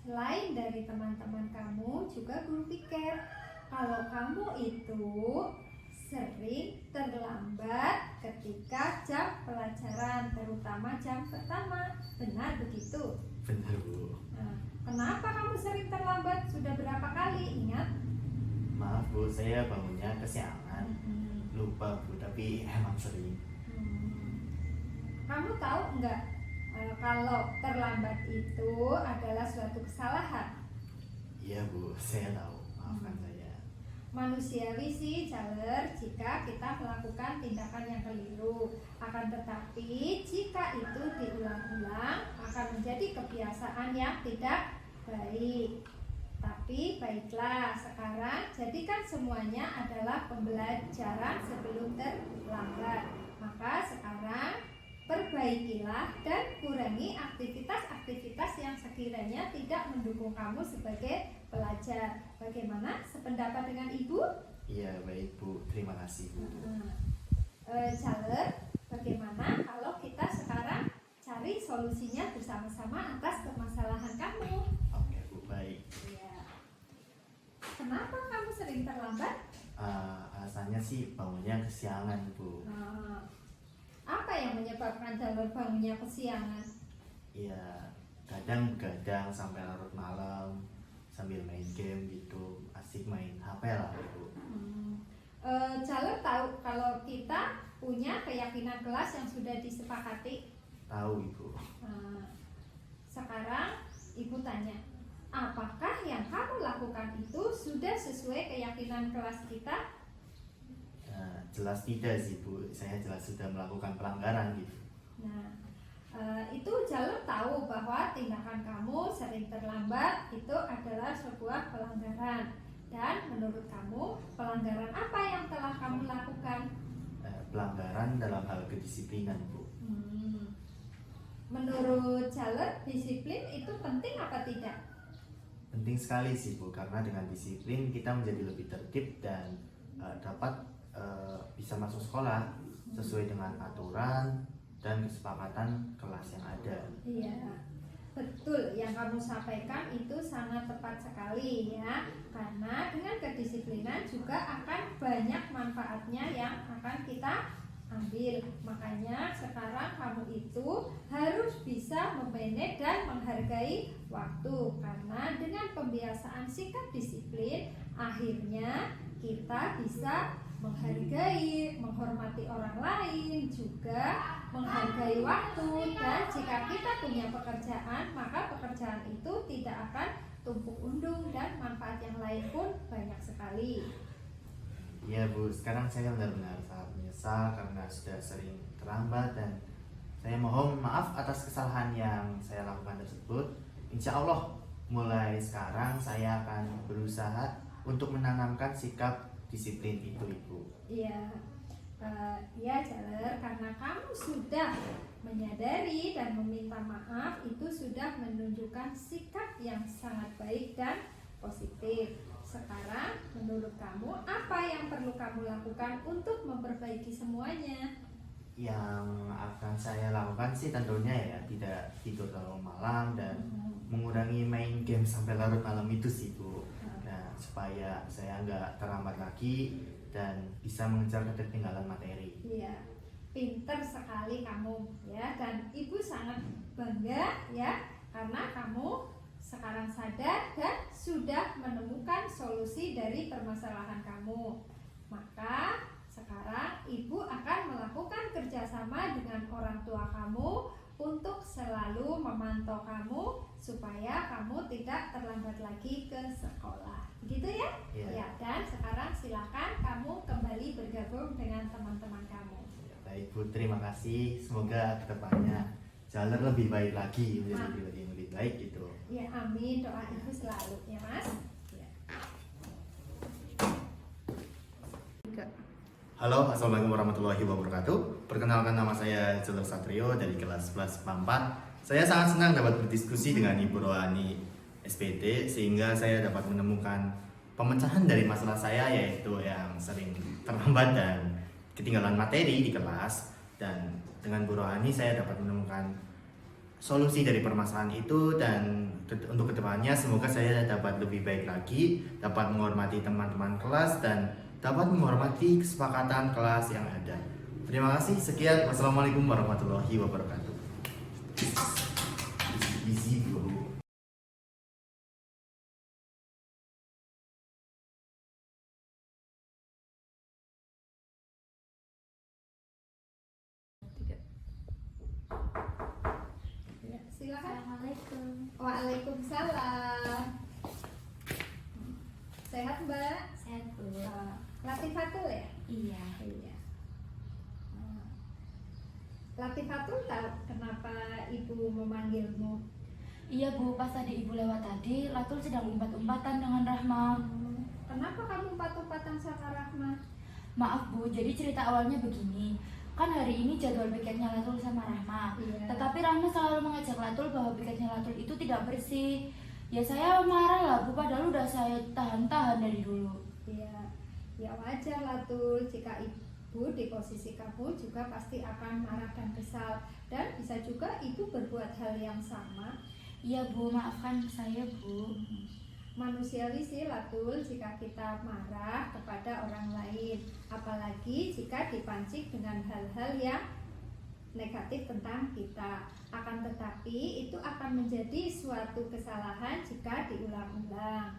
Selain dari teman-teman kamu, juga guru piket. Kalau kamu itu sering terlambat ketika jam pelajaran, terutama jam pertama. Benar begitu? Benar, Bu. Nah, kenapa kamu sering terlambat? Sudah berapa kali? Ingat? Maaf, Bu, saya bangunnya kesiangan. Lupa, Bu, tapi emang sering. Kamu tahu enggak kalau terlambat itu adalah suatu kesalahan? Iya, Bu, saya tahu. Maafkan saya. Manusiawi sih, Jaler, jika kita melakukan tindakan yang keliru. Akan tetapi jika itu diulang-ulang akan menjadi kebiasaan yang tidak baik. Tapi baiklah, sekarang jadikan semuanya adalah pembelajaran sebelum terlambat. Maka sekarang perbaikilah dan kurangi aktivitas-aktivitas yang sekiranya tidak mendukung kamu sebagai pelajar. Bagaimana? Sependapat dengan Ibu? Iya, baik, Bu. Terima kasih, Bu. Jaler, bagaimana kalau kita sekarang cari solusinya bersama-sama atas permasalahan kamu? Oke, Bu, baik. Ya. Kenapa kamu sering terlambat? Alasannya sih bangunnya kesiangan, Bu. Apa yang menyebabkan Jaler bangunnya kesiangan? Iya, kadang begadang sampai larut malam sambil main game gitu, asik main HP lah, Bu. Jaler tahu kalau kita punya keyakinan kelas yang sudah disepakati. Tahu, Ibu. Sekarang Ibu tanya, apakah yang kamu lakukan itu sudah sesuai keyakinan kelas kita? Jelas tidak sih, Bu. Saya jelas sudah melakukan pelanggaran gitu. Nah, itu Jaler tahu bahwa tindakan kamu sering terlambat itu adalah sebuah pelanggaran. Dan menurut kamu, pelanggaran apa yang telah kamu lakukan? Pelanggaran dalam hal kedisiplinan, Bu. Menurut Jaler, disiplin itu penting apa tidak? Penting sekali sih, Bu, karena dengan disiplin kita menjadi lebih tertib dan dapat bisa masuk sekolah sesuai dengan aturan dan kesepakatan kelas yang ada. Iya, betul, yang kamu sampaikan itu sangat tepat sekali ya. Karena dengan kedisiplinan juga akan banyak manfaatnya yang akan kita ambil. Makanya sekarang kamu itu harus bisa memanage dan menghargai waktu. Karena dengan pembiasaan sikap disiplin, akhirnya kita bisa menghargai, menghormati orang lain, juga menghargai waktu. Dan jika kita punya pekerjaan, maka pekerjaan itu tidak akan tumpuk undung dan manfaat yang lain pun banyak sekali. Iya, Bu, sekarang saya benar-benar sangat menyesal karena sudah sering terlambat dan saya mohon maaf atas kesalahan yang saya lakukan tersebut. Insya Allah mulai sekarang saya akan berusaha untuk menanamkan sikap disiplin itu, Ibu. Iya, ya Jaler, karena kamu sudah menyadari dan meminta maaf, itu sudah menunjukkan sikap yang sangat baik dan positif. Sekarang menurut kamu apa yang perlu kamu lakukan untuk memperbaiki semuanya? Yang akan saya lakukan sih tentunya ya tidak tidur terlalu malam dan mengurangi main game sampai larut malam itu sih, Bu. Nah, supaya saya nggak terlambat lagi dan bisa mengejar ketertinggalan materi. Iya, pinter sekali kamu ya, dan Ibu sangat bangga ya karena kamu sekarang sadar dan sudah menemukan solusi dari permasalahan kamu. Maka sekarang Ibu akan melakukan kerjasama dengan orang tua kamu untuk selalu memantau kamu supaya kamu tidak terlambat lagi ke sekolah. Begitu ya? Iya. Ya, dan sekarang silakan kamu kembali bergabung dengan teman-teman kamu. Ya, baik, Bu, terima kasih. Semoga kedepannya Jaler lebih baik lagi, menjadi lebih baik gitu. Ya, amin. Doa Ibu selalu ya, Mas. Ya. Halo, assalamualaikum warahmatullahi wabarakatuh. Perkenalkan, nama saya Jaler Satrio dari kelas 11 IPA 4. Saya sangat senang dapat berdiskusi dengan Ibu Rohani SPD sehingga saya dapat menemukan pemecahan dari masalah saya, yaitu yang sering terlambat dan ketinggalan materi di kelas. Dan dengan Bu Rohani saya dapat menemukan solusi dari permasalahan itu dan untuk kedepannya semoga saya dapat lebih baik lagi, dapat menghormati teman-teman kelas dan dapat menghormati kesepakatan kelas yang ada. Terima kasih, sekian. Wassalamualaikum warahmatullahi wabarakatuh. Easy bro. Ya, silakan. Assalamualaikum. Waalaikumsalam. Sehat Mbak? Sehat Bu. Latifatul ya? Iya. Iya. Latifatul tahu kenapa ibu memanggilmu? Iya Bu, pas tadi Ibu lewat tadi, Latul sedang umpat-umpatan dengan Rahma. Kenapa kamu umpat-umpatan sama Rahma? Maaf Bu, jadi cerita awalnya begini. Kan hari ini jadwal piketnya Latul sama Rahma. Iya. Tetapi Rahma selalu mengajak Latul bahwa piketnya Latul itu tidak bersih. Ya saya marah lah Bu, padahal udah saya tahan-tahan dari dulu. Iya. Ya wajar lah Tul, jika ibu di posisi kamu juga pasti akan marah dan kesal. Dan bisa juga ibu berbuat hal yang sama. Iya Bu, maafkan saya Bu. Manusiawi sih Latul jika kita marah kepada orang lain, apalagi jika dipancing dengan hal-hal yang negatif tentang kita. Akan tetapi itu akan menjadi suatu kesalahan jika diulang-ulang.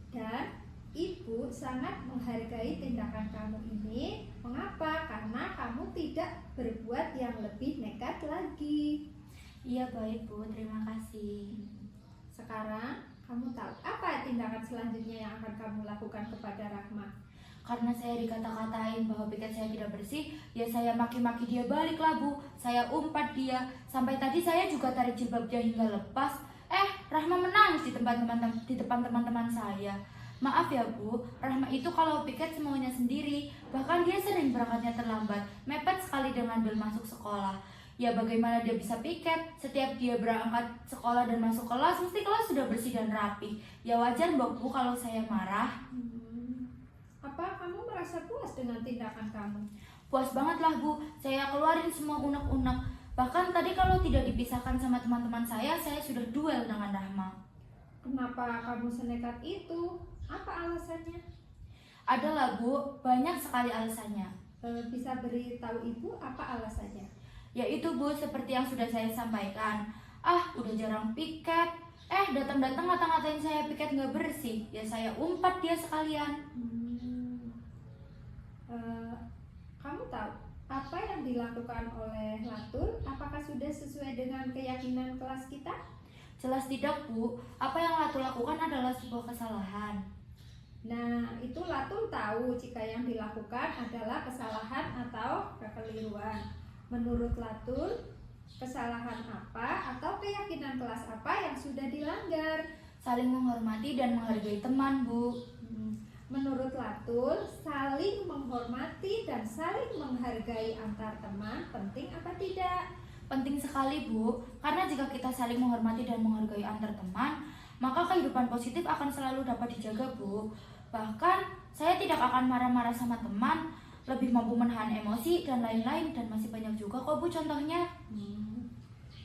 Dan ibu sangat menghargai tindakan kamu ini. Mengapa? Karena kamu tidak berbuat yang lebih nekat lagi. Iya baik Bu, terima kasih. Sekarang kamu tahu apa tindakan selanjutnya yang akan kamu lakukan kepada Rahma? Karena saya dikata-katain bahwa piket saya tidak bersih, ya saya maki-maki dia balik lah Bu. Saya umpat dia. Sampai tadi saya juga tarik jilbabnya hingga lepas. Rahma menangis di depan teman-teman saya. Maaf ya Bu, Rahma itu kalau piket semaunya sendiri. Bahkan dia sering berangkatnya terlambat, mepet sekali dengan bel masuk sekolah. Ya bagaimana dia bisa piket? Setiap dia berangkat sekolah dan masuk kelas, mesti kelas sudah bersih dan rapi. Ya wajar Mbak Bu kalau saya marah. Apa kamu merasa puas dengan tindakan kamu? Puas banget lah Bu, saya keluarin semua unek-unek. Bahkan tadi kalau tidak dipisahkan sama teman-teman saya sudah duel dengan Rahma. Kenapa kamu senekat itu? Apa alasannya? Adalah Bu, banyak sekali alasannya. Bisa beritahu ibu apa alasannya? Yaitu Bu, seperti yang sudah saya sampaikan. Udah jarang piket. Datang-datang ngata-ngatain saya piket nggak bersih. Ya saya umpat dia sekalian. Kamu tahu apa yang dilakukan oleh Latul? Apakah sudah sesuai dengan keyakinan kelas kita? Jelas tidak Bu, apa yang Latul lakukan adalah sebuah kesalahan. Nah, itu Latul tahu jika yang dilakukan adalah kesalahan atau kekeliruan. Menurut Latul, kesalahan apa atau keyakinan kelas apa yang sudah dilanggar? Saling menghormati dan menghargai teman Bu. Menurut Latul, saling menghormati dan saling menghargai antar teman penting apa tidak? Penting sekali Bu, karena jika kita saling menghormati dan menghargai antar teman, maka kehidupan positif akan selalu dapat dijaga Bu. Bahkan saya tidak akan marah-marah sama teman, lebih mampu menahan emosi dan lain-lain, dan masih banyak juga kok Bu contohnya.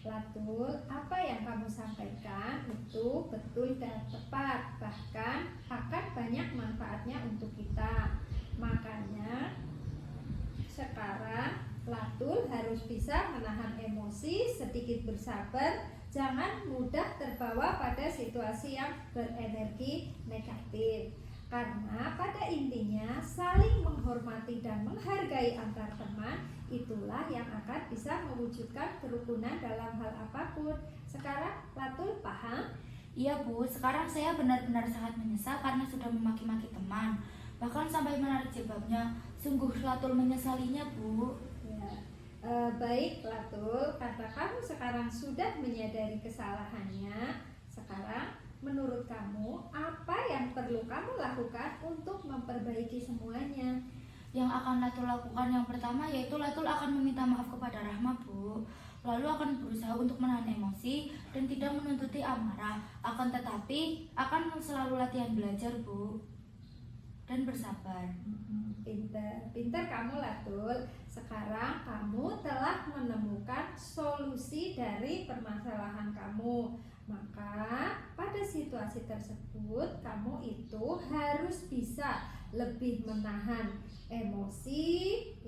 Latul, apa yang kamu sampaikan itu betul dan tepat, bahkan akan banyak manfaatnya untuk kita. Makanya sekarang Latul harus bisa menahan emosi, sedikit bersabar, jangan mudah terbawa pada situasi yang berenergi negatif. Karena pada intinya saling menghormati dan menghargai antar teman itulah yang akan bisa mewujudkan kerukunan dalam hal apapun. Sekarang Latul paham? Iya Bu, sekarang saya benar-benar sangat menyesal karena sudah memaki-maki teman. Bahkan sampai menarik jilbabnya. Sungguh Latul menyesalinya Bu. Ya. Baik Latul, karena kamu sekarang sudah menyadari kesalahannya. Sekarang menurut kamu apa yang perlu kamu lakukan untuk memperbaiki semuanya? Yang akan Latul lakukan yang pertama yaitu Latul akan meminta maaf kepada Rahma Bu. Lalu akan berusaha untuk menahan emosi dan tidak menuntuti amarah. Akan tetapi akan selalu latihan belajar Bu, dan bersabar. Pintar kamu Latul. Sekarang kamu telah menemukan solusi dari permasalahan kamu. Maka pada situasi tersebut kamu itu harus bisa lebih menahan emosi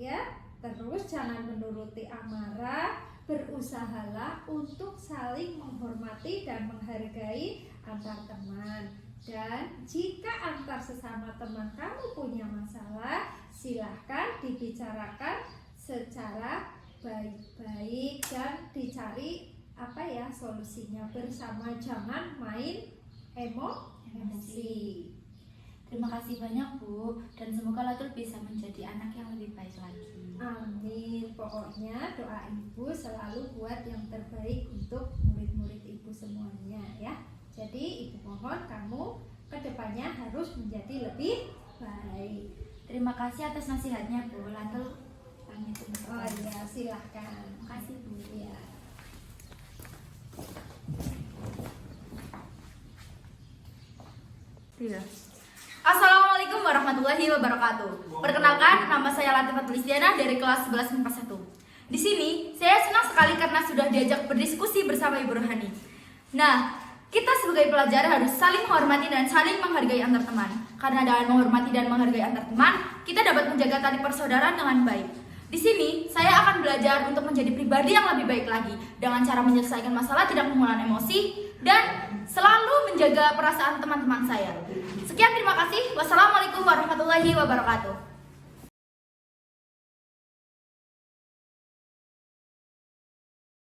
ya. Terus jangan menuruti amarah, berusahalah untuk saling menghormati dan menghargai antar teman. Dan jika antar sesama teman kamu punya masalah, silahkan dibicarakan secara baik-baik dan dicari solusinya bersama, jangan main emosi. Terima kasih banyak Bu, dan semoga Latul bisa menjadi anak yang lebih baik lagi. Amin. Pokoknya doa Ibu selalu buat yang terbaik untuk murid-murid Ibu semuanya ya. Jadi Ibu mohon kamu kedepannya harus menjadi lebih baik. Terima kasih atas nasihatnya Bu. Latul pamit untuk Oh iya, silahkan. Terima kasih Bu. Ya. Iya. Assalamualaikum warahmatullahi wabarakatuh. Perkenalkan, nama saya Latifah Tulistiana dari kelas 11 MIPA 1. Di sini, saya senang sekali karena sudah diajak berdiskusi bersama Ibu Rohani. Nah, kita sebagai pelajar harus saling menghormati dan saling menghargai antar teman. Karena dengan menghormati dan menghargai antar teman, kita dapat menjaga tali persaudaraan dengan baik. Di sini, saya akan belajar untuk menjadi pribadi yang lebih baik lagi dengan cara menyelesaikan masalah tidak menggunakan emosi dan selalu menjaga perasaan teman-teman saya. Sekian, terima kasih. Wassalamualaikum warahmatullahi wabarakatuh.